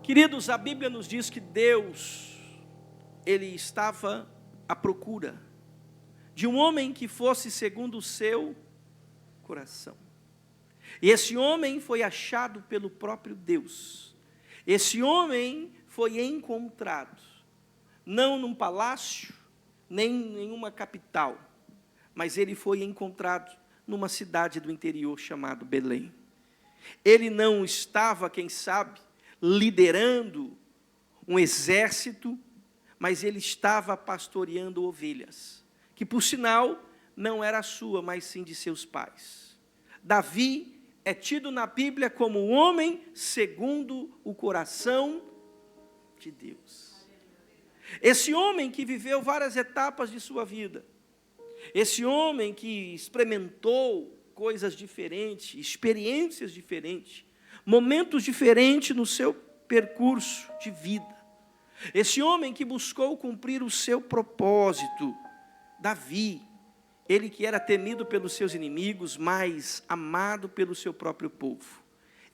Queridos, a Bíblia nos diz que Deus, Ele estava à procura de um homem que fosse segundo o seu coração. E esse homem foi achado pelo próprio Deus. Esse homem foi encontrado, não num palácio, nem em nenhuma capital, mas ele foi encontrado numa cidade do interior chamada Belém. Ele não estava, quem sabe, liderando um exército, mas ele estava pastoreando ovelhas, que por sinal não era sua, mas sim de seus pais. Davi é tido na Bíblia como um homem segundo o coração de Deus. Esse homem que viveu várias etapas de sua vida, esse homem que experimentou coisas diferentes, experiências diferentes, momentos diferentes no seu percurso de vida. Esse homem que buscou cumprir o seu propósito, Davi, ele que era temido pelos seus inimigos, mas amado pelo seu próprio povo.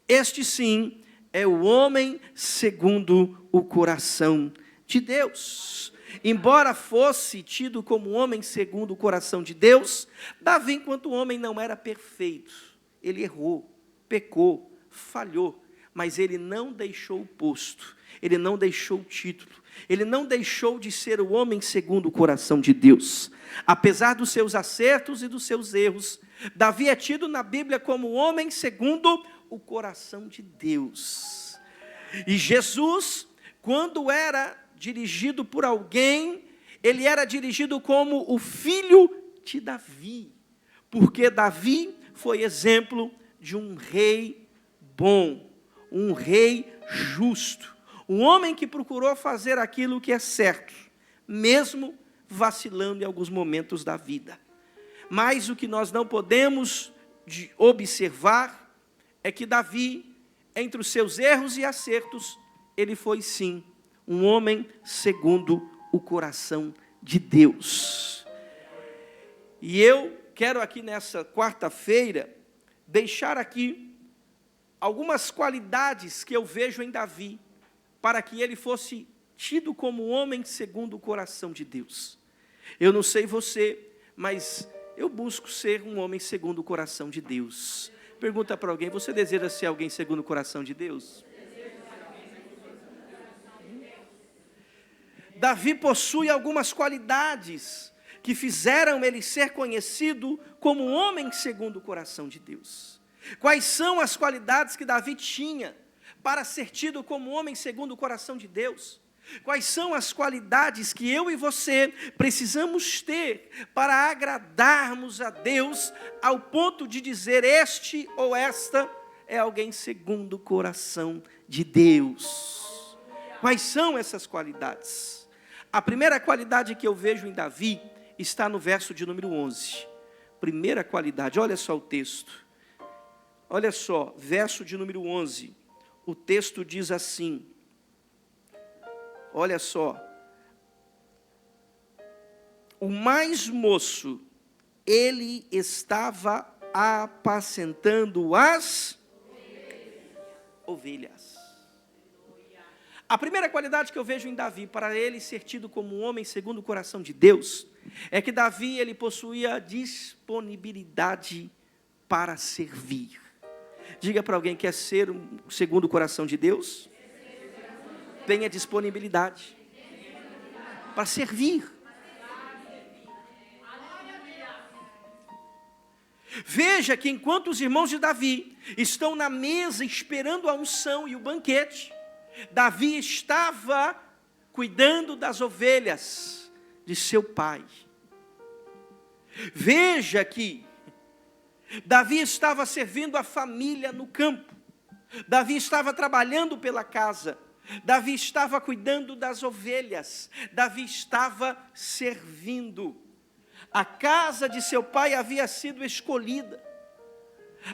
Este sim é o homem segundo o coração de Deus. Embora fosse tido como homem segundo o coração de Deus, Davi, enquanto homem, não era perfeito. Ele errou, pecou, falhou, mas ele não deixou o posto, ele não deixou o título, ele não deixou de ser o homem segundo o coração de Deus. Apesar dos seus acertos e dos seus erros, Davi é tido na Bíblia como homem segundo o coração de Deus. E Jesus, quando era dirigido por alguém, ele era dirigido como o filho de Davi, porque Davi foi exemplo de um rei bom, um rei justo, um homem que procurou fazer aquilo que é certo, mesmo vacilando em alguns momentos da vida. Mas o que nós não podemos observar é que Davi, entre os seus erros e acertos, ele foi sim um homem segundo o coração de Deus. E eu quero aqui nessa quarta-feira deixar aqui algumas qualidades que eu vejo em Davi, para que ele fosse tido como homem segundo o coração de Deus. Eu não sei você, mas eu busco ser um homem segundo o coração de Deus. Pergunta para alguém, você deseja ser alguém segundo o coração de Deus? Davi possui algumas qualidades que fizeram ele ser conhecido como um homem segundo o coração de Deus. Quais são as qualidades que Davi tinha para ser tido como homem segundo o coração de Deus? Quais são as qualidades que eu e você precisamos ter para agradarmos a Deus ao ponto de dizer este ou esta é alguém segundo o coração de Deus? Quais são essas qualidades? A primeira qualidade que eu vejo em Davi está no verso de número 11. Primeira qualidade, olha só o texto. Olha só, verso de número 11. O texto diz assim, olha só. O mais moço, ele estava apacentando as ovelhas. A primeira qualidade que eu vejo em Davi, para ele ser tido como um homem segundo o coração de Deus, é que Davi, ele possuía disponibilidade para servir. Diga para alguém, quer ser segundo o coração de Deus? Tenha disponibilidade para servir. Veja que enquanto os irmãos de Davi estão na mesa esperando a unção e o banquete, Davi estava cuidando das ovelhas de seu pai. Veja que Davi estava servindo a família no campo. Davi estava trabalhando pela casa. Davi estava cuidando das ovelhas. Davi estava servindo. A casa de seu pai havia sido escolhida.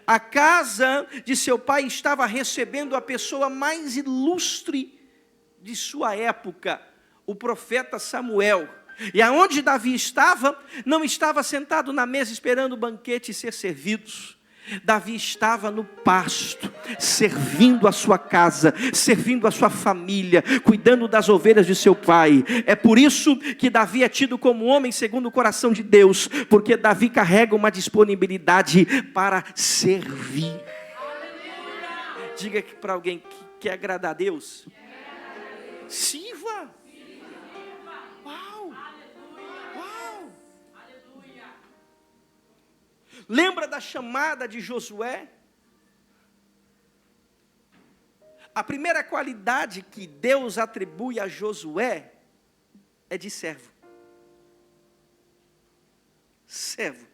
A casa de seu pai estava recebendo a pessoa mais ilustre de sua época, o profeta Samuel. E aonde Davi estava, não estava sentado na mesa esperando o banquete ser servido. Davi estava no pasto, servindo a sua casa, servindo a sua família, cuidando das ovelhas de seu pai. É por isso que Davi é tido como homem segundo o coração de Deus, porque Davi carrega uma disponibilidade para servir. Diga para alguém que quer agradar a Deus. Sirva. Uau. Uau. Lembra da chamada de Josué? A primeira qualidade que Deus atribui a Josué é de servo. Servo.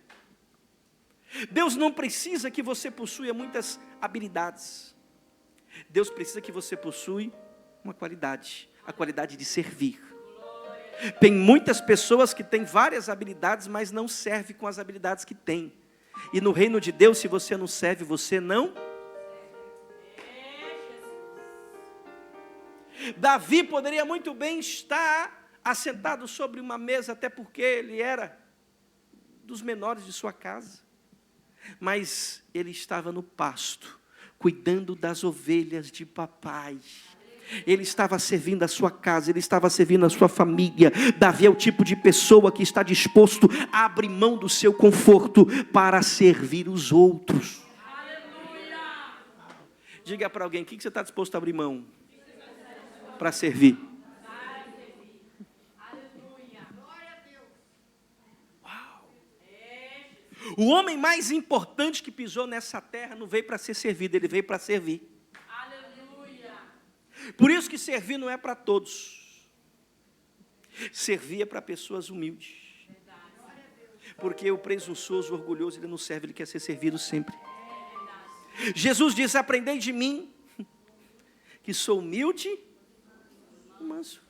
Deus não precisa que você possua muitas habilidades. Deus precisa que você possua uma qualidade, a qualidade de servir. Tem muitas pessoas que têm várias habilidades, mas não servem com as habilidades que têm. E no reino de Deus, se você não serve, você não. Davi poderia muito bem estar assentado sobre uma mesa, até porque ele era dos menores de sua casa. Mas ele estava no pasto, cuidando das ovelhas de papai. Ele estava servindo a sua casa, ele estava servindo a sua família. Davi é o tipo de pessoa que está disposto a abrir mão do seu conforto para servir os outros. Diga para alguém, o que você está disposto a abrir mão para servir? Uau. O homem mais importante que pisou nessa terra não veio para ser servido, ele veio para servir. Por isso que servir não é para todos. Servir é para pessoas humildes. Porque o presunçoso, o orgulhoso, ele não serve, ele quer ser servido sempre. Jesus diz, aprendei de mim, que sou humilde e manso.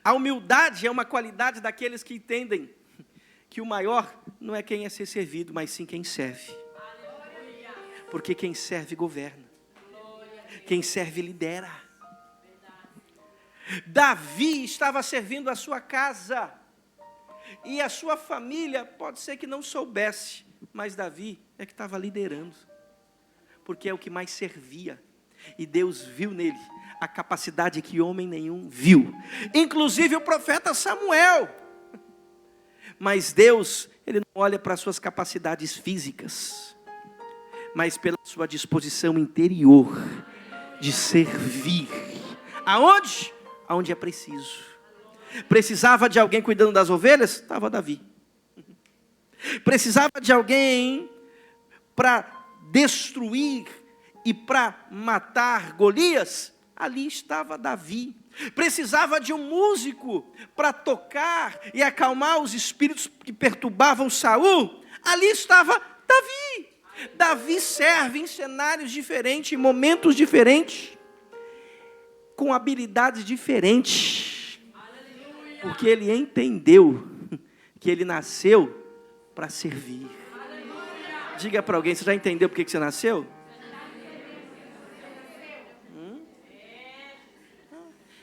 A humildade é uma qualidade daqueles que entendem que o maior não é quem é ser servido, mas sim quem serve. Porque quem serve governa. Quem serve lidera. Davi estava servindo a sua casa. E a sua família pode ser que não soubesse. Mas Davi é que estava liderando. Porque é o que mais servia. E Deus viu nele a capacidade que homem nenhum viu. Inclusive o profeta Samuel. Mas Deus, ele não olha para as suas capacidades físicas, mas pela sua disposição interior de servir. Aonde? Aonde é preciso. Precisava de alguém cuidando das ovelhas? Estava Davi. Precisava de alguém para destruir e para matar Golias? Ali estava Davi. Precisava de um músico para tocar e acalmar os espíritos que perturbavam Saul? Ali estava Davi. Davi serve em cenários diferentes, em momentos diferentes, com habilidades diferentes, porque ele entendeu que ele nasceu para servir. Diga para alguém, você já entendeu por que você nasceu?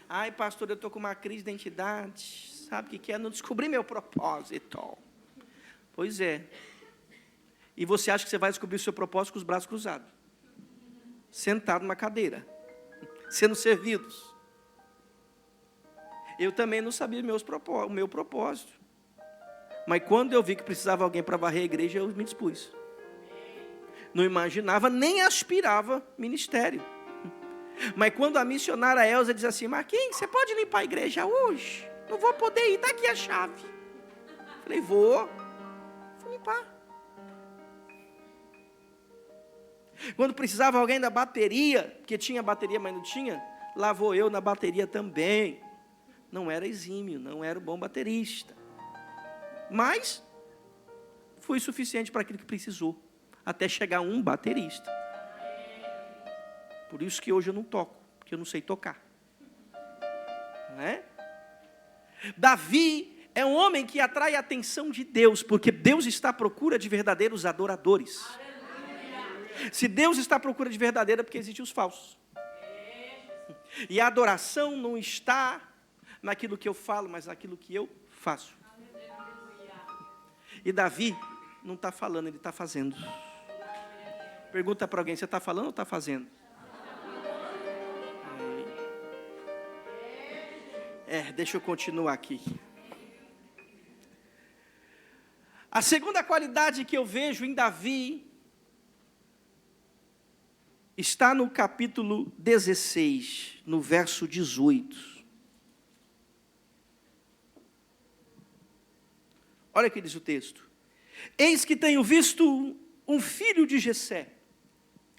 Ai, pastor, eu estou com uma crise de identidade. Sabe o que é? Não descobri meu propósito. Pois é. E você acha que você vai descobrir o seu propósito com os braços cruzados, sentado numa cadeira, sendo servidos. Eu também não sabia o meu propósito. Mas quando eu vi que precisava alguém para varrer a igreja, eu me dispus. Não imaginava, nem aspirava ministério. Mas quando a missionária Elza diz assim, Marquinhos, você pode limpar a igreja hoje? Não vou poder ir, está aqui a chave. Falei, vou limpar. Quando precisava alguém da bateria, porque tinha bateria, mas não tinha, lá vou eu na bateria também. Não era exímio, não era um bom baterista. Mas fui suficiente para aquilo que precisou, até chegar um baterista. Por isso que hoje eu não toco, porque eu não sei tocar. Não é? Davi é um homem que atrai a atenção de Deus, porque Deus está à procura de verdadeiros adoradores. Se Deus está à procura de verdadeira, é porque existem os falsos. E a adoração não está naquilo que eu falo, mas naquilo que eu faço. E Davi não está falando, ele está fazendo. Pergunta para alguém, você está falando ou está fazendo? Deixa eu continuar aqui. A segunda qualidade que eu vejo em Davi está no capítulo 16, no verso 18. Olha o que diz o texto. Eis que tenho visto um filho de Jessé,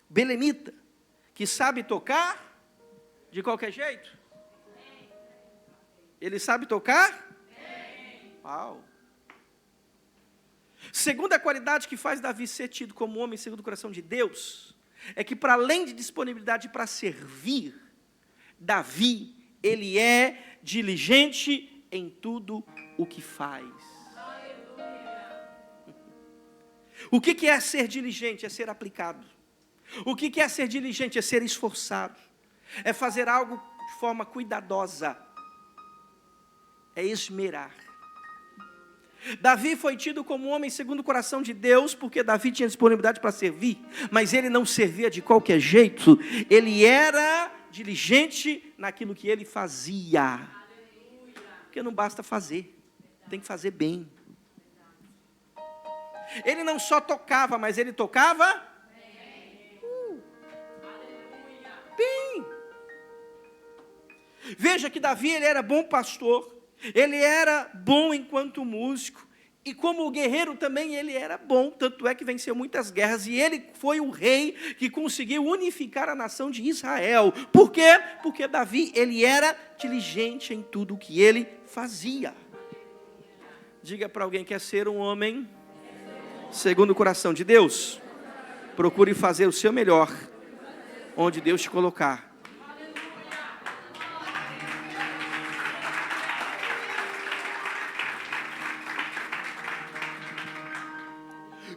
belemita, que sabe tocar de qualquer jeito. Ele sabe tocar? Uau! Segunda qualidade que faz Davi ser tido como homem segundo o coração de Deus, é que para além de disponibilidade para servir, Davi, ele é diligente em tudo o que faz. O que é ser diligente? É ser aplicado. O que é ser diligente? É ser esforçado. É fazer algo de forma cuidadosa. É esmerar. Davi foi tido como homem segundo o coração de Deus, porque Davi tinha disponibilidade para servir, mas ele não servia de qualquer jeito, ele era diligente naquilo que ele fazia. Porque não basta fazer, tem que fazer bem. Ele não só tocava, mas ele tocava bem. Veja que Davi, ele era bom pastor, ele era bom enquanto músico, e como guerreiro também ele era bom, tanto é que venceu muitas guerras, e ele foi o rei que conseguiu unificar a nação de Israel. Por quê? Porque Davi, ele era diligente em tudo o que ele fazia. Diga para alguém, quer ser um homem segundo o coração de Deus? Procure fazer o seu melhor, onde Deus te colocar.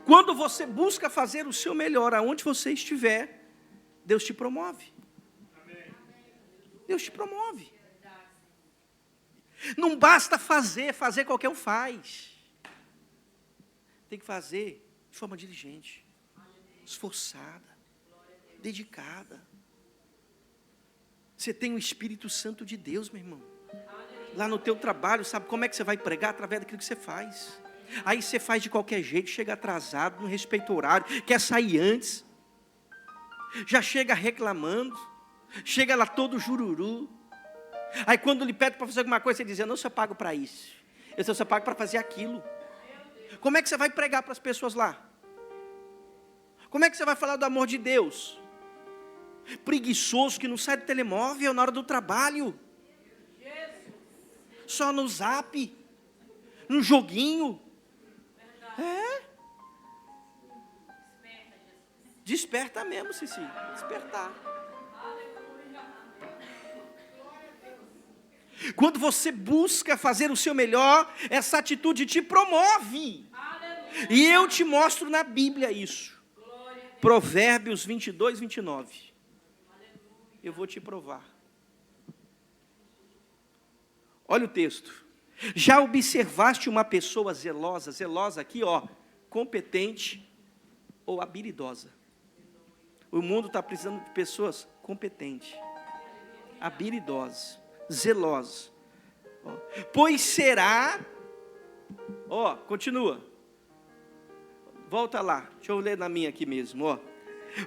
Quando você busca fazer o seu melhor, aonde você estiver, Deus te promove. Deus te promove. Não basta fazer qualquer um faz. Tem que fazer de forma diligente, esforçada, dedicada. Você tem o Espírito Santo de Deus, meu irmão. Lá no teu trabalho, sabe como é que você vai pregar? Através daquilo que você faz. Aí você faz de qualquer jeito, chega atrasado, não respeita o horário, quer sair antes, já chega reclamando, chega lá todo jururu. Aí quando lhe pede para fazer alguma coisa, você diz, eu não sou pago para isso, eu sou pago para fazer aquilo. Como é que você vai pregar para as pessoas lá? Como é que você vai falar do amor de Deus? Preguiçoso que não sai do telemóvel na hora do trabalho, só no zap, no joguinho. Desperta mesmo, Cici. Despertar. Quando você busca fazer o seu melhor, essa atitude te promove. E eu te mostro na Bíblia isso. Provérbios 22, 29. Eu vou te provar. Olha o texto. Já observaste uma pessoa zelosa? Zelosa aqui, competente ou habilidosa. O mundo está precisando de pessoas competentes, habilidosas, zelosas. Pois será, continua. Volta lá, deixa eu ler na minha aqui mesmo,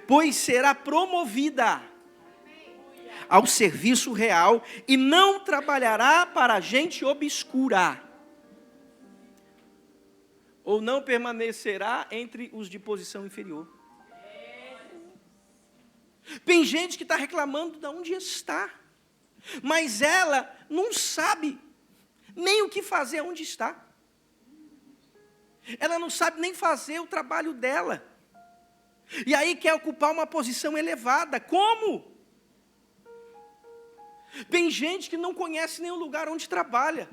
Pois será promovida ao serviço real e não trabalhará para gente obscura. Ou não permanecerá entre os de posição inferior. Tem gente que está reclamando de onde está, mas ela não sabe nem o que fazer onde está. Ela não sabe nem fazer o trabalho dela. E aí quer ocupar uma posição elevada. Como? Tem gente que não conhece nenhum lugar onde trabalha.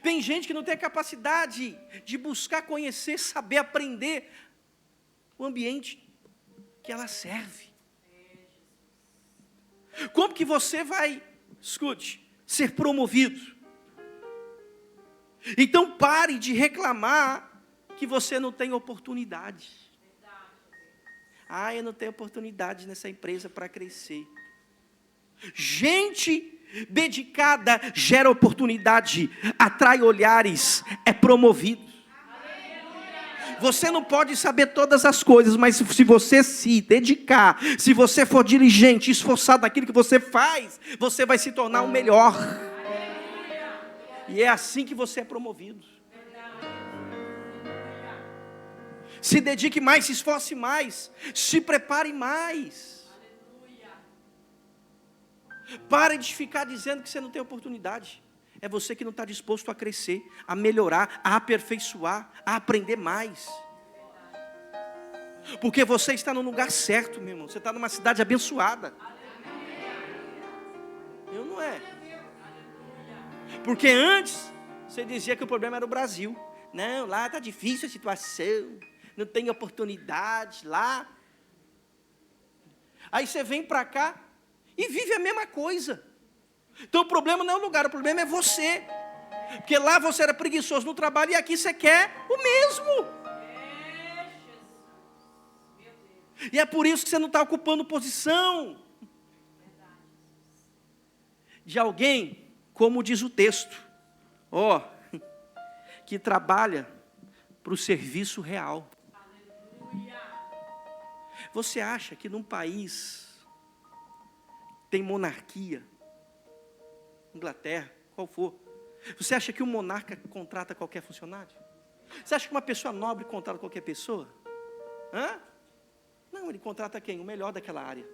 Tem gente que não tem a capacidade de buscar conhecer, saber, aprender o ambiente que ela serve. Como que você vai, escute, ser promovido? Então pare de reclamar que você não tem oportunidade. Eu não tenho oportunidade nessa empresa para crescer. Gente dedicada gera oportunidade, atrai olhares, é promovido. Você não pode saber todas as coisas, mas se você se dedicar, se você for diligente, esforçado naquilo que você faz, você vai se tornar o melhor. E é assim que você é promovido. Se dedique mais, se esforce mais, se prepare mais. Pare de ficar dizendo que você não tem oportunidade. É você que não está disposto a crescer, a melhorar, a aperfeiçoar, a aprender mais. Porque você está no lugar certo, meu irmão. Você está numa cidade abençoada. Eu não é. Porque antes, você dizia que o problema era o Brasil. Não, lá está difícil a situação. Não tem oportunidade lá. Aí você vem para cá e vive a mesma coisa. Então o problema não é o lugar, o problema é você. Porque lá você era preguiçoso no trabalho e aqui você quer o mesmo. E é por isso que você não está ocupando posição de alguém, como diz o texto, que trabalha para o serviço real. Você acha que num país tem monarquia, Inglaterra, qual for, você acha que um monarca contrata qualquer funcionário? Você acha que uma pessoa nobre contrata qualquer pessoa? Não, ele contrata quem? O melhor daquela área.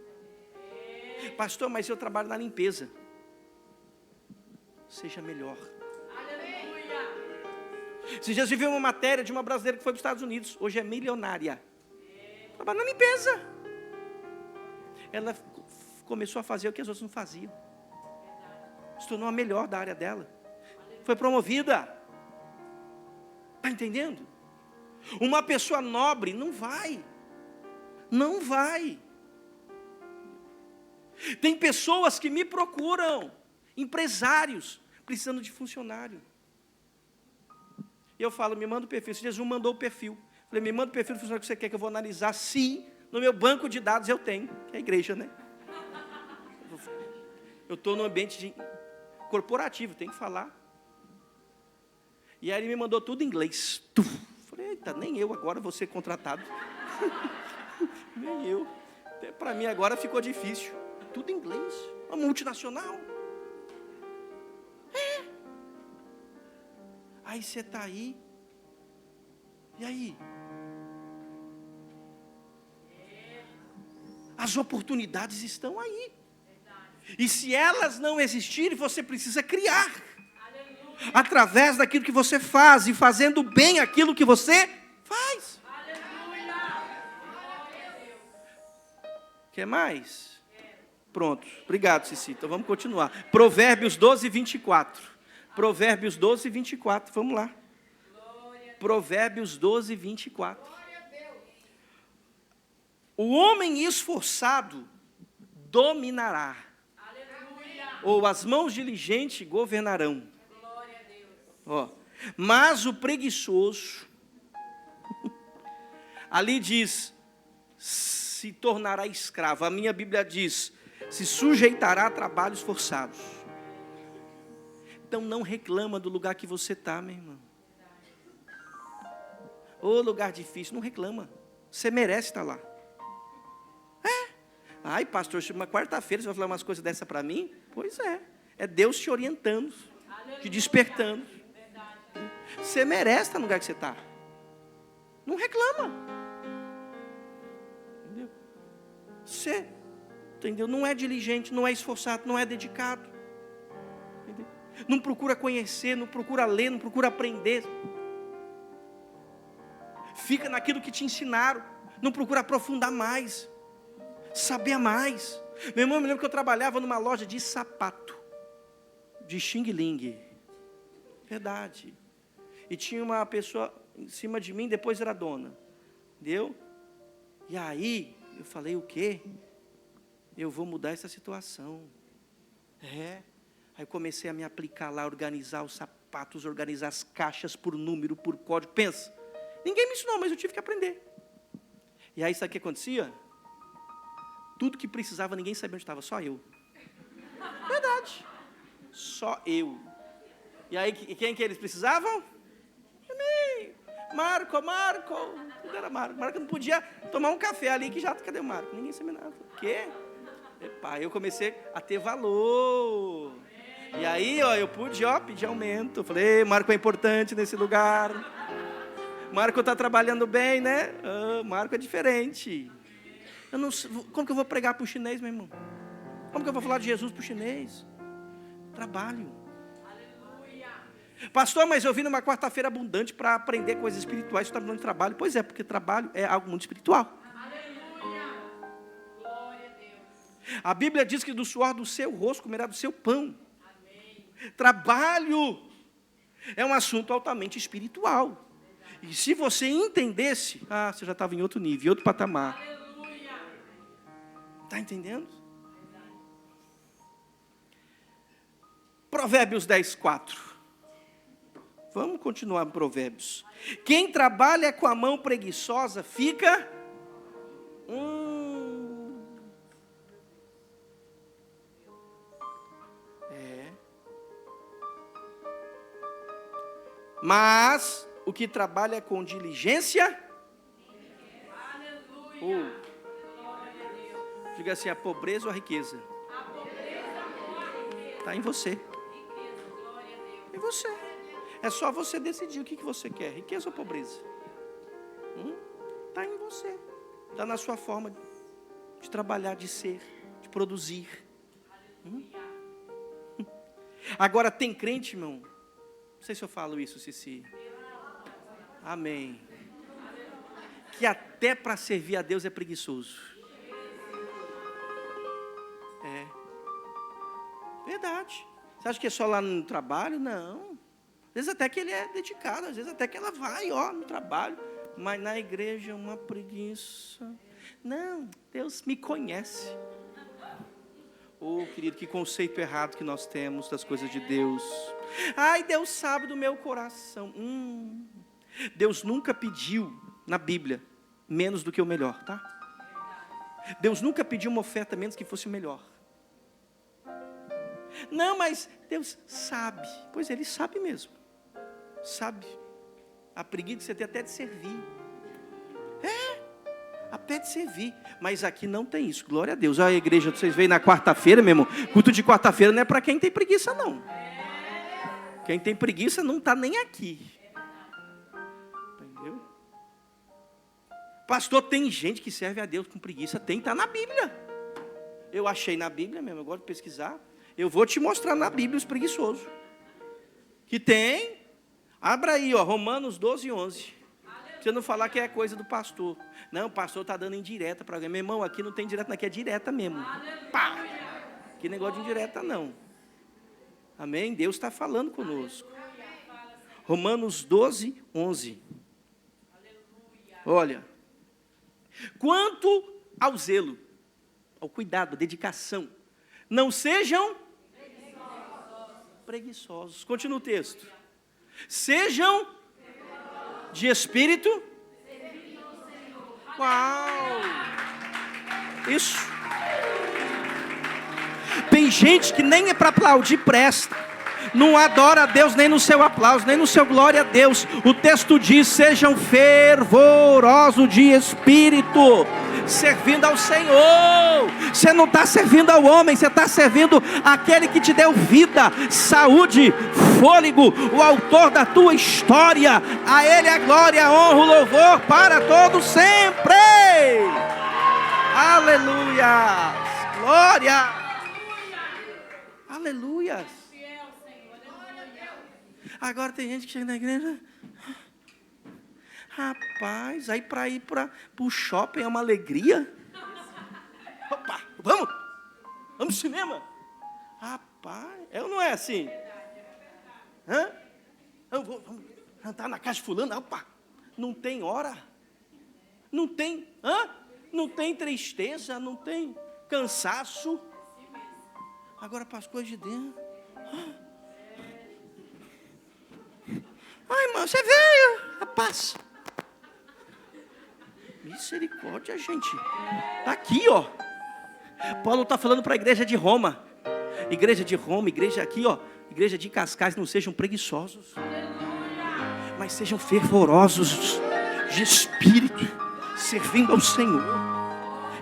Pastor, mas eu trabalho na limpeza. Seja melhor. Esses dias eu vi uma matéria de uma brasileira que foi para os Estados Unidos, hoje é milionária. Trabalha na limpeza. Ela começou a fazer o que as outras não faziam. Se tornou a melhor da área dela. Foi promovida. Está entendendo? Uma pessoa nobre não vai. Não vai. Tem pessoas que me procuram, empresários, precisando de funcionário. E eu falo, me manda o perfil. Jesus mandou o perfil. Falei, me manda o perfil do funcionário que você quer, que eu vou analisar se no meu banco de dados eu tenho. Que é a igreja, né? Eu estou no ambiente corporativo, tem que falar. E aí ele me mandou tudo em inglês. Falei, eita, nem eu agora vou ser contratado. Nem eu. Até para mim agora ficou difícil. Tudo em inglês. Uma multinacional. Aí você está aí. E aí? As oportunidades estão aí. E se elas não existirem, você precisa criar. Aleluia. Através daquilo que você faz e fazendo bem aquilo que você faz. Quer mais? Pronto. Obrigado, Cici. Então vamos continuar. Provérbios 12, 24. Provérbios 12, 24. Vamos lá. Provérbios 12, 24. O homem esforçado dominará. Ou as mãos diligentes governarão. Mas o preguiçoso, ali diz, se tornará escravo. A minha Bíblia diz, se sujeitará a trabalhos forçados. Então não reclama do lugar que você está, meu irmão. Ô lugar difícil, não reclama. Você merece estar lá. Ai, pastor, uma quarta-feira você vai falar umas coisas dessa para mim? Pois é. É Deus te orientando, te despertando. Você merece estar no lugar que você está. Não reclama. Entendeu? Você, entendeu? Não é diligente, não é esforçado, não é dedicado. Entendeu? Não procura conhecer, não procura ler, não procura aprender. Fica naquilo que te ensinaram. Não procura aprofundar mais. Saber mais. Meu irmão, eu me lembro que eu trabalhava numa loja de sapato, de xing-ling. Verdade. E tinha uma pessoa em cima de mim, depois era dona. Entendeu? E aí, eu falei, o quê? Eu vou mudar essa situação. Aí eu comecei a me aplicar lá, organizar os sapatos, organizar as caixas por número, por código. Pensa, Ninguém me ensinou, mas eu tive que aprender. E aí sabe o que acontecia? Tudo que precisava, ninguém sabia onde estava, só eu. Verdade. Só eu. E aí, quem que eles precisavam? Marco. Tudo era Marco. Marco não podia tomar um café ali, que já, cadê o Marco? Ninguém sabia nada. O quê? Epa, eu comecei a ter valor. E aí, eu pude, pedir aumento. Falei, Marco é importante nesse lugar. Marco está trabalhando bem, né? Marco é diferente. Eu não sei, como que eu vou pregar para o chinês, meu irmão? Como que eu vou falar de Jesus para o chinês? Trabalho. Aleluia. Pastor, mas eu vim numa quarta-feira abundante para aprender coisas espirituais. Você está falando de trabalho? Pois é, porque trabalho é algo muito espiritual. Aleluia. Glória a Deus. A Bíblia diz que do suor do seu rosto comerá do seu pão. Amém. Trabalho é um assunto altamente espiritual. E se você entendesse, você já estava em outro nível, em outro patamar. Está entendendo? Provérbios 10:4. Vamos continuar em Provérbios. Quem trabalha com a mão preguiçosa fica... Mas... o que trabalha com diligência, diga assim, a pobreza ou a riqueza? Está em você. Em você. É só você decidir o que você quer, riqueza ou pobreza. Está em você. Está na sua forma de trabalhar, de ser, de produzir. Agora tem crente, irmão. Não sei se eu falo isso, Cici. Amém. Que até para servir a Deus é preguiçoso. É. Verdade. Você acha que é só lá no trabalho? Não. Às vezes até que ele é dedicado, às vezes até que ela vai, no trabalho. Mas na igreja é uma preguiça. Não, Deus me conhece. Querido, que conceito errado que nós temos das coisas de Deus. Deus sabe do meu coração. Deus nunca pediu na Bíblia menos do que o melhor, tá? Deus nunca pediu uma oferta menos que fosse o melhor. Não, mas Deus sabe. Pois Ele sabe mesmo. Sabe. A preguiça que você tem até de servir. Até de servir. Mas aqui não tem isso. Glória a Deus. A igreja, vocês veem na quarta-feira mesmo. Culto de quarta-feira não é para quem tem preguiça, não. Quem tem preguiça não está nem aqui. Pastor, tem gente que serve a Deus com preguiça. Está na Bíblia. Eu achei na Bíblia mesmo, eu gosto de pesquisar. Eu vou te mostrar na Bíblia os preguiçosos. Que tem. Abra aí, Romanos 12:11. Pra você não falar que é coisa do pastor. Não, o pastor está dando indireta para alguém. Meu irmão, aqui não tem indireta, aqui é direta mesmo. Pá! Que negócio de indireta não. Amém? Deus está falando conosco. Romanos 12:11. Olha. Quanto ao zelo, ao cuidado, à dedicação, não sejam preguiçosos. Continua o texto. Sejam de espírito. Uau! Isso. Tem gente que nem é para aplaudir presta. Não adora a Deus nem no seu aplauso, nem no seu glória a Deus. O texto diz, sejam fervorosos de espírito, servindo ao Senhor. Você não está servindo ao homem, você está servindo àquele que te deu vida, saúde, fôlego, o autor da tua história. A Ele a glória, a honra, o louvor para todos sempre. Aleluia, glória, aleluia. Agora tem gente que chega na igreja, rapaz, aí para ir para o shopping é uma alegria. Opa, vamos ao cinema. Rapaz, não é assim? Vamos entrar na casa de fulano, opa, não tem hora, não tem, não tem tristeza, não tem cansaço. Agora para as coisas de dentro. Irmão, você veio, rapaz. Misericórdia, gente. Está aqui, ó. Paulo está falando para a igreja de Roma. Igreja de Roma, igreja aqui, ó. Igreja de Cascais, não sejam preguiçosos, mas sejam fervorosos de espírito, servindo ao Senhor.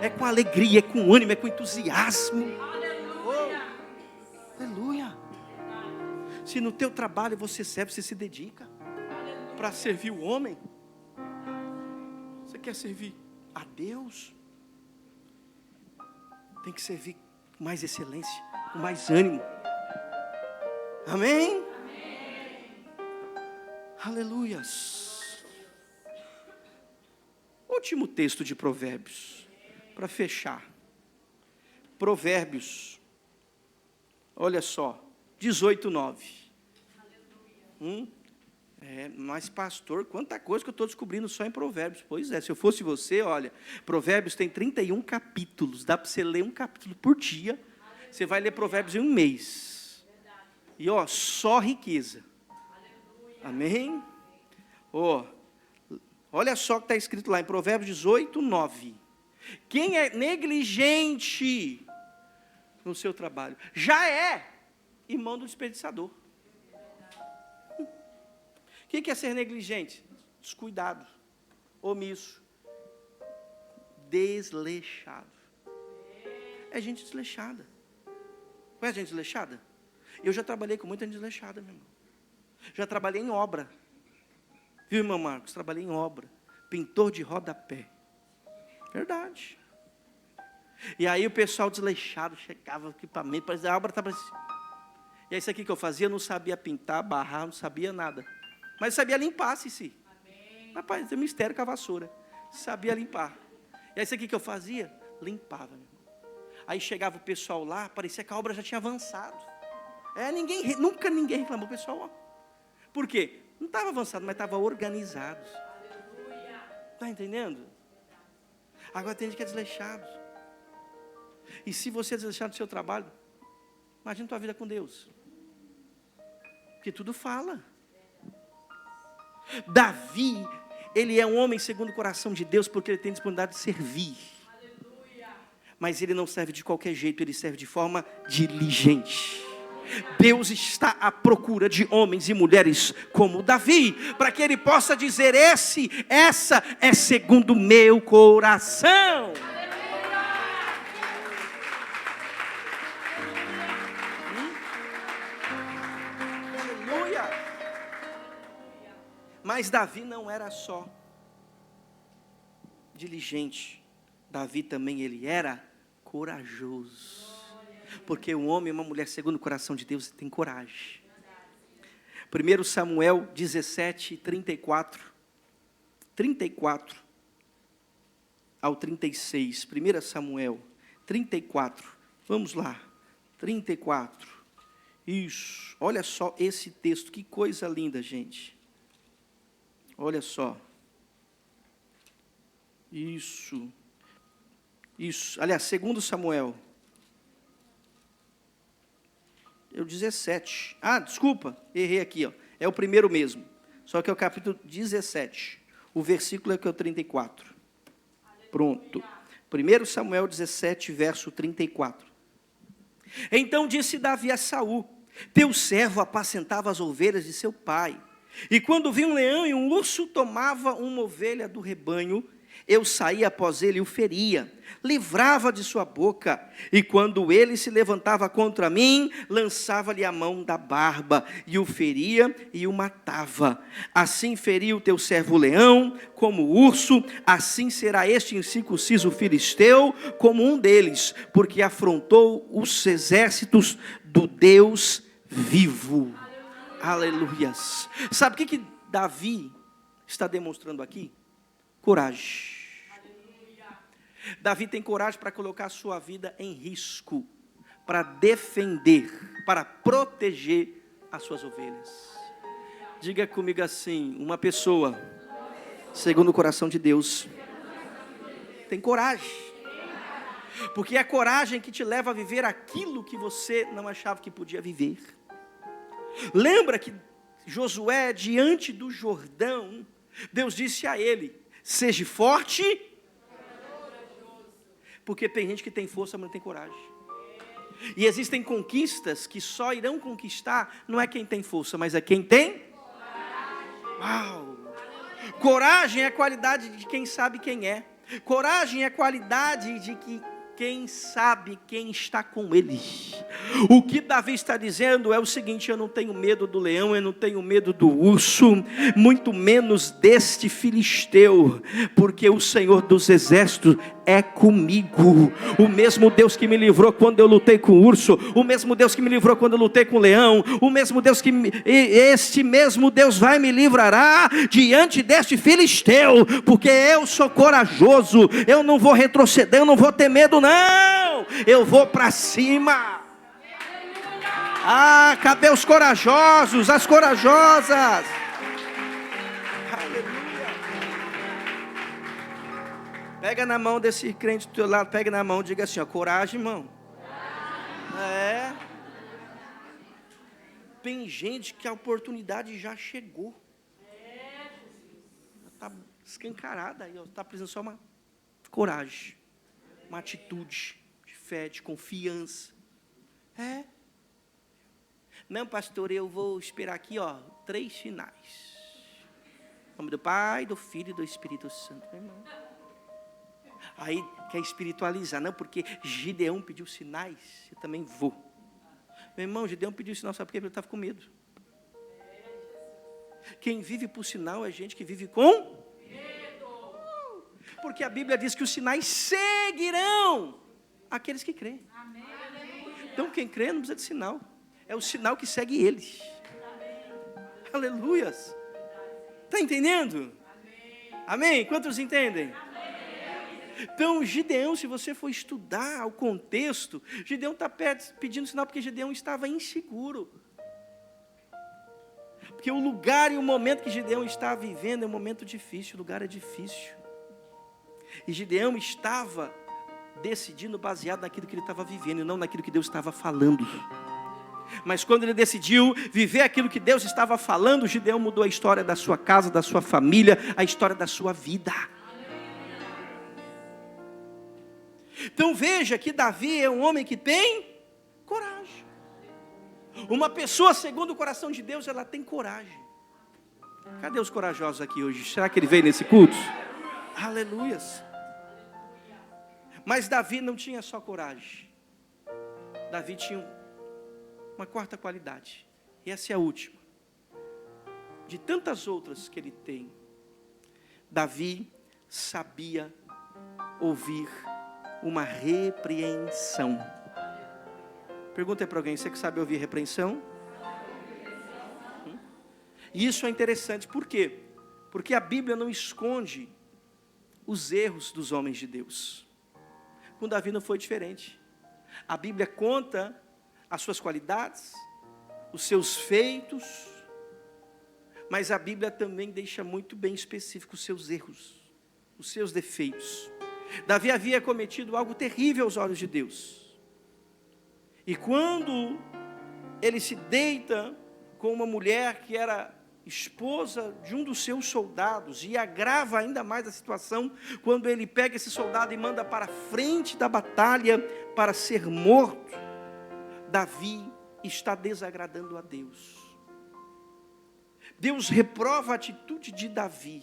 É com alegria, é com ânimo, é com entusiasmo. Oh, aleluia. Se no teu trabalho você serve, você se dedica para servir o homem. Você quer servir a Deus? Tem que servir com mais excelência, com mais ânimo. Amém? Amém. Aleluias. Último texto de Provérbios, para fechar. Provérbios, olha só, 18:9. Mas pastor, quanta coisa que eu estou descobrindo só em Provérbios. Pois é, se eu fosse você, olha, Provérbios tem 31 capítulos, dá para você ler um capítulo por dia. Você vai ler Provérbios em um mês. E ó, só riqueza. Amém? Ó, olha só o que está escrito lá em Provérbios 18:9. Quem é negligente no seu trabalho, já é irmão do desperdiçador. O que é ser negligente? Descuidado, omisso, desleixado. É gente desleixada. Conhece gente desleixada? Eu já trabalhei com muita gente desleixada, meu irmão. Já trabalhei em obra. Viu, irmão Marcos? Trabalhei em obra. Pintor de rodapé. Verdade. E aí o pessoal desleixado chegava o equipamento, parecia a obra estava assim. E aí isso aqui que eu fazia, eu não sabia pintar, barrar, não sabia nada. Mas sabia limpar, Cici. Rapaz, é um mistério com a vassoura. Sabia limpar. E aí isso aqui que eu fazia, limpava, meu irmão. Aí chegava o pessoal lá, parecia que a obra já tinha avançado. Nunca ninguém reclamou, pessoal. Ó. Por quê? Não estava avançado, mas estava organizado. Está entendendo? Agora tem gente que é desleixado. E se você é desleixado do seu trabalho, imagina a tua vida com Deus. Porque tudo fala. Davi, ele é um homem segundo o coração de Deus, porque ele tem disponibilidade de servir. Mas ele não serve de qualquer jeito, ele serve de forma diligente. Deus está à procura de homens e mulheres como Davi, para que ele possa dizer: essa é segundo o meu coração. Aleluia. Mas Davi não era só diligente, Davi também ele era corajoso. Porque um homem e uma mulher segundo o coração de Deus tem coragem. 1 Samuel 17, 34 ao 36. 1 Samuel 34. Vamos lá. 34. Isso. Olha só esse texto. Que coisa linda, gente. Olha só. Isso. Aliás, 2 Samuel. 17. Desculpa, errei aqui, ó. É o primeiro mesmo. Só que é o capítulo 17. O versículo é que é o 34. Pronto. 1 Samuel 17, verso 34. Então disse Davi a Saul: teu servo apacentava as ovelhas de seu pai. E quando vi um leão e um urso tomava uma ovelha do rebanho, eu saía após ele e o feria, livrava de sua boca, e quando ele se levantava contra mim, lançava-lhe a mão da barba, e o feria e o matava. Assim feriu o teu servo leão, como o urso, assim será este incircunciso filisteu, como um deles, porque afrontou os exércitos do Deus vivo. Aleluias. Sabe o que Davi está demonstrando aqui? Coragem. Davi tem coragem para colocar a sua vida em risco, para defender, para proteger as suas ovelhas. Diga comigo assim: uma pessoa, segundo o coração de Deus, tem coragem. Porque é a coragem que te leva a viver aquilo que você não achava que podia viver. Lembra que Josué, diante do Jordão, Deus disse a ele: seja forte Porque tem gente que tem força, mas não tem coragem. E existem conquistas que só irão conquistar, não é quem tem força, mas é quem tem coragem. Uau! Coragem é a qualidade de quem sabe quem é. Coragem é a qualidade de quem sabe quem está com ele. O que Davi está dizendo é o seguinte: eu não tenho medo do leão, eu não tenho medo do urso, muito menos deste filisteu, porque o Senhor dos exércitos é comigo. O mesmo Deus que me livrou quando eu lutei com o urso, o mesmo Deus que me livrou quando eu lutei com o leão, o mesmo Deus este mesmo Deus vai me livrará diante deste filisteu, porque eu sou corajoso, eu não vou retroceder, eu não vou ter medo não, eu vou para cima. Ah, cadê os corajosos, as corajosas? Pega na mão desse crente do teu lado, pega na mão, diga assim, ó, coragem, irmão. É. Tem gente que a oportunidade já chegou. Está escancarada aí, está precisando só uma coragem, uma atitude de fé, de confiança. É. Não, pastor, eu vou esperar aqui, ó, 3 sinais. Em nome do Pai, do Filho e do Espírito Santo, meu irmão. Aí quer espiritualizar, não, porque Gideão pediu sinais, eu também vou. Meu irmão, Gideão pediu sinal, sabe por quê? Porque ele estava com medo. Quem vive por sinal é gente que vive com medo. Porque a Bíblia diz que os sinais seguirão aqueles que creem. Então quem crê não precisa de sinal, é o sinal que segue eles. Aleluias. Está entendendo? Amém? Quantos entendem? Então, Gideão, se você for estudar o contexto, Gideão está pedindo sinal porque Gideão estava inseguro. Porque o lugar e o momento que Gideão está vivendo é um momento difícil, o lugar é difícil. E Gideão estava decidindo baseado naquilo que ele estava vivendo e não naquilo que Deus estava falando. Mas quando ele decidiu viver aquilo que Deus estava falando, Gideão mudou a história da sua casa, da sua família, a história da sua vida. Então veja que Davi é um homem que tem coragem. Uma pessoa segundo o coração de Deus, ela tem coragem. Cadê os corajosos aqui hoje? Será que ele veio nesse culto? Aleluias. Mas Davi não tinha só coragem. Davi tinha uma quarta qualidade. E essa é a última. De tantas outras que ele tem, Davi sabia ouvir uma repreensão. Pergunta para alguém, você que sabe ouvir repreensão? E isso é interessante, por quê? Porque a Bíblia não esconde os erros dos homens de Deus. Com Davi não foi diferente. A Bíblia conta as suas qualidades, os seus feitos, mas a Bíblia também deixa muito bem específico os seus erros, os seus defeitos. Davi havia cometido algo terrível aos olhos de Deus. E quando ele se deita com uma mulher que era esposa de um dos seus soldados, e agrava ainda mais a situação, quando ele pega esse soldado e manda para a frente da batalha para ser morto, Davi está desagradando a Deus. Deus reprova a atitude de Davi.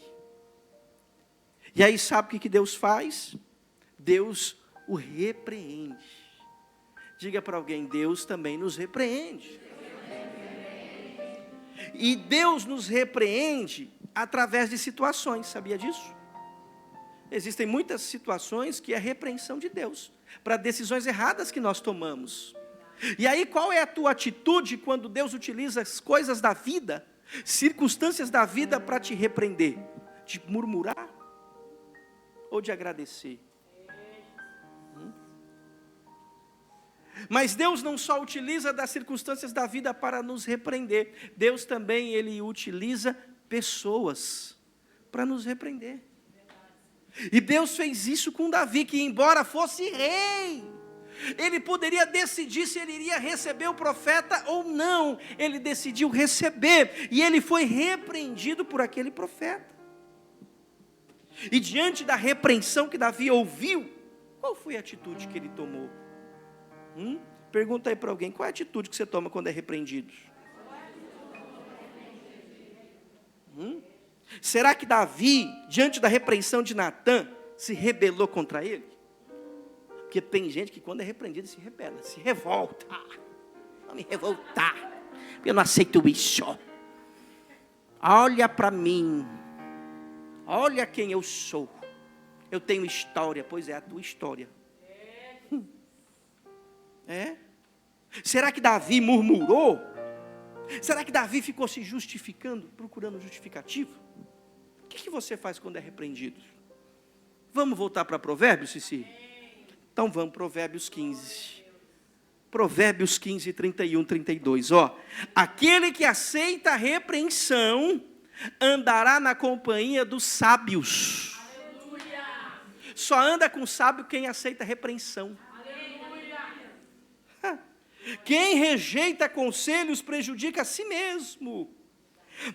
E aí sabe o que Deus faz? Deus o repreende. Diga para alguém, Deus também nos repreende. E Deus nos repreende através de situações, sabia disso? Existem muitas situações que é repreensão de Deus, para decisões erradas que nós tomamos. E aí qual é a tua atitude quando Deus utiliza as coisas da vida, circunstâncias da vida para te repreender? De murmurar? Ou de agradecer? Mas Deus não só utiliza das circunstâncias da vida para nos repreender, Deus também, Ele utiliza pessoas para nos repreender. E Deus fez isso com Davi, que embora fosse rei, ele poderia decidir se ele iria receber o profeta ou não. Ele decidiu receber, e ele foi repreendido por aquele profeta. E diante da repreensão que Davi ouviu, Qual foi a atitude que ele tomou? Pergunta aí para alguém, qual é a atitude que você toma quando é repreendido? Será que Davi, diante da repreensão de Natã, se rebelou contra ele? Porque tem gente que quando é repreendido se rebela, se revolta. Vou me revoltar, eu não aceito isso. Olha para mim, olha quem eu sou. Eu tenho história. Pois é, a tua história. Será que Davi murmurou? Será que Davi ficou se justificando, procurando justificativo? O que você faz quando é repreendido? Vamos voltar para Provérbios, Cici? Então vamos, Provérbios 15. Provérbios 15, 31, 32. Aquele que aceita a repreensão andará na companhia dos sábios. Aleluia. Só anda com sábio quem aceita a repreensão. Quem rejeita conselhos prejudica a si mesmo,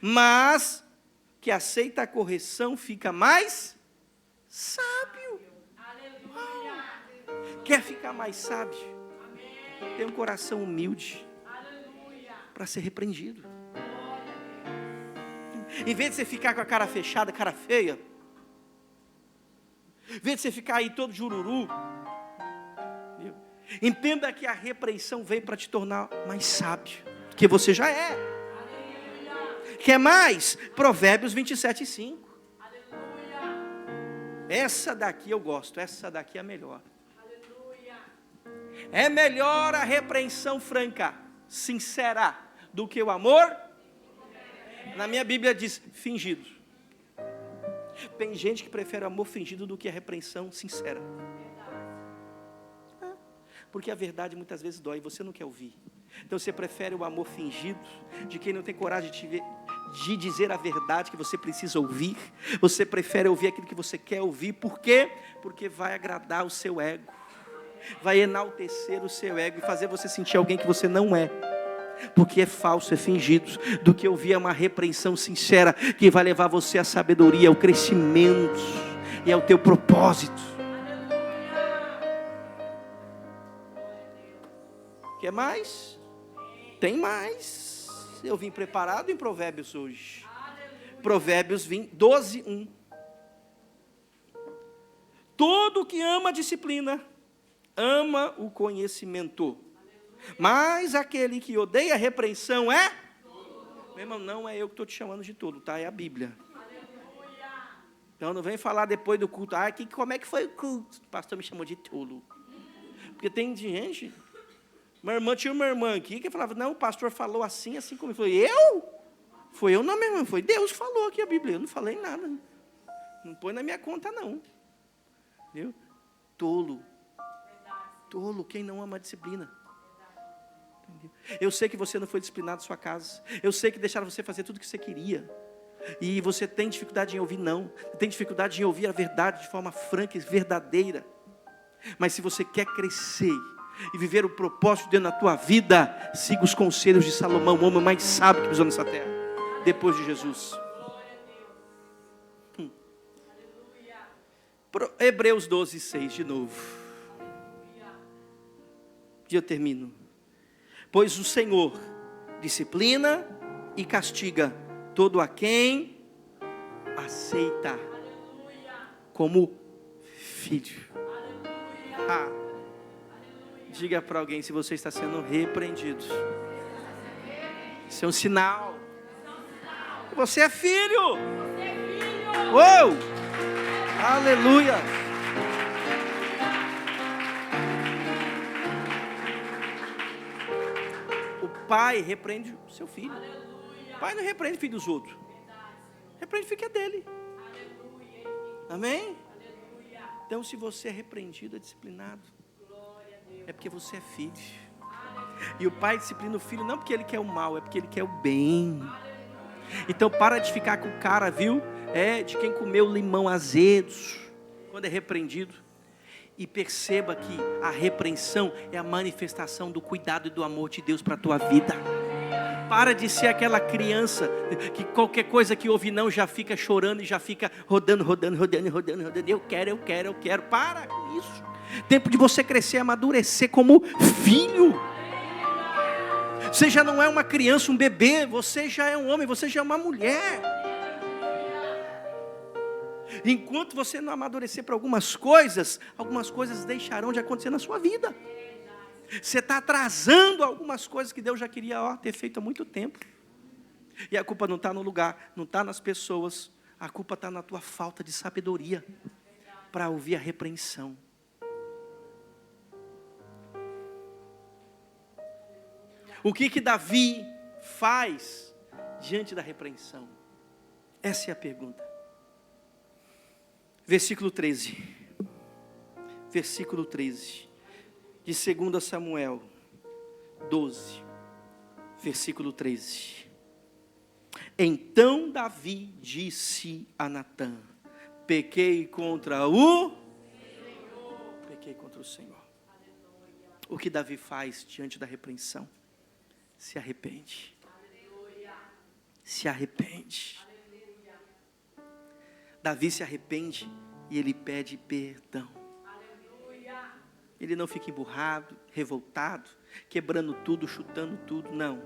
mas que aceita a correção fica mais sábio. Quer ficar mais sábio? Tem um coração humilde para ser repreendido. Em vez de você ficar com a cara fechada, cara feia, em vez de você ficar aí todo jururu, entenda que a repreensão veio para te tornar mais sábio, que você já é. Quer mais? Provérbios 27, 5. Essa daqui eu gosto, essa daqui é a melhor. É melhor a repreensão franca, sincera, do que o amor. Na minha Bíblia diz fingido. Tem gente que prefere o amor fingido do que a repreensão sincera. Porque a verdade muitas vezes dói, você não quer ouvir. Então você prefere o amor fingido, de quem não tem coragem de dizer a verdade que você precisa ouvir. Você prefere ouvir aquilo que você quer ouvir. Por quê? Porque vai agradar o seu ego, vai enaltecer o seu ego e fazer você sentir alguém que você não é, porque é falso, é fingido, do que ouvir uma repreensão sincera, que vai levar você à sabedoria, ao crescimento e ao teu propósito. Quer mais? Tem mais. Eu vim preparado em Provérbios hoje. Provérbios 12, 1. Todo que ama a disciplina ama o conhecimento, mas aquele que odeia a repreensão é tolo. Meu irmão, não é eu que estou te chamando de tolo, tá? É a Bíblia. Então não vem falar depois do culto, como é que foi o culto? O pastor me chamou de tolo. Porque tem gente, tinha uma irmã aqui que falava, não, o pastor falou assim, assim como eu falei, Foi eu não, minha irmã, foi Deus que falou aqui a Bíblia, eu não falei nada. Não põe na minha conta não. Viu? Tolo, quem não ama a disciplina. Entendeu? Eu sei que você não foi disciplinado na sua casa. Eu sei que deixaram você fazer tudo o que você queria. E você tem dificuldade em ouvir não. Tem dificuldade em ouvir a verdade de forma franca e verdadeira. Mas se você quer crescer e viver o propósito de Deus na tua vida, siga os conselhos de Salomão, o homem mais sábio que pisou nessa terra, depois de Jesus. Hebreus 12, 6 de novo. E eu termino. Pois o Senhor disciplina e castiga todo a quem aceita como filho. Diga para alguém, se você está sendo repreendido, isso é um sinal. Você é filho. Uou! Aleluia! O pai repreende o seu filho. O pai não repreende o filho dos outros. Repreende o filho que é dele. Amém? Então, se você é repreendido, é disciplinado, é porque você é filho. E o pai disciplina o filho não porque ele quer o mal, é porque ele quer o bem. Então, para de ficar com o cara, viu? De quem comeu limão azedo quando é repreendido. E perceba que a repreensão é a manifestação do cuidado e do amor de Deus para a tua vida. Para de ser aquela criança que qualquer coisa que ouve não já fica chorando e já fica rodando. Eu quero. Para com isso. Tempo de você crescer, amadurecer como filho. Você já não é uma criança, um bebê. Você já é um homem, você já é uma mulher. Enquanto você não amadurecer para algumas coisas deixarão de acontecer na sua vida. Você está atrasando algumas coisas que Deus já queria ter feito há muito tempo. E a culpa não está no lugar, não está nas pessoas. A culpa está na tua falta de sabedoria para ouvir a repreensão. O que Davi faz diante da repreensão? Essa é a pergunta. Versículo 13. Versículo 13. De 2 Samuel 12. Versículo 13. Então Davi disse a Natã: pequei contra o Senhor. O que Davi faz diante da repreensão? Se arrepende. Se arrepende. Davi se arrepende e ele pede perdão. Ele não fica emburrado, revoltado, quebrando tudo, chutando tudo, não.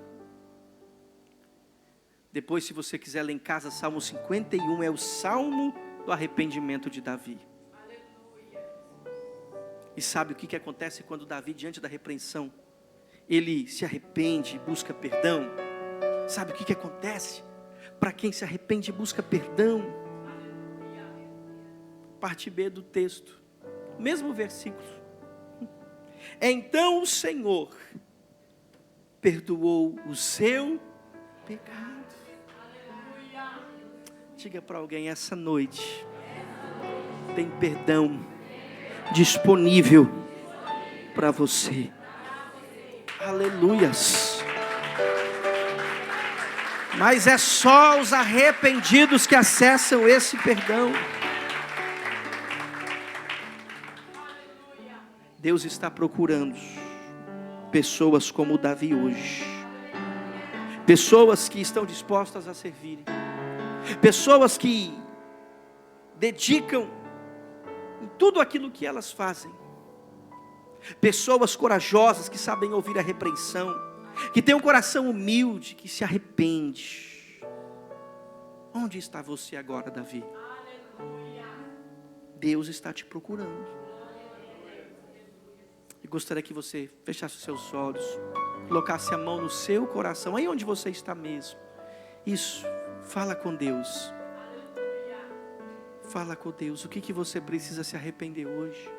Depois, se você quiser ler em casa, Salmo 51 é o Salmo do arrependimento de Davi. E sabe o que acontece quando Davi, diante da repreensão, ele se arrepende e busca perdão? Sabe o que acontece? Para quem se arrepende e busca perdão, parte B do texto, mesmo versículo. Então o Senhor perdoou o seu pecado. Diga para alguém: essa noite tem perdão disponível para você. Aleluias. Mas é só os arrependidos que acessam esse perdão. Deus está procurando pessoas como Davi hoje. Pessoas que estão dispostas a servirem. Pessoas que dedicam em tudo aquilo que elas fazem. Pessoas corajosas que sabem ouvir a repreensão. Que têm um coração humilde, que se arrepende. Onde está você agora, Davi? Deus está te procurando. Eu gostaria que você fechasse os seus olhos, colocasse a mão no seu coração, aí onde você está mesmo. Isso, fala com Deus. Fala com Deus, o que você precisa se arrepender hoje?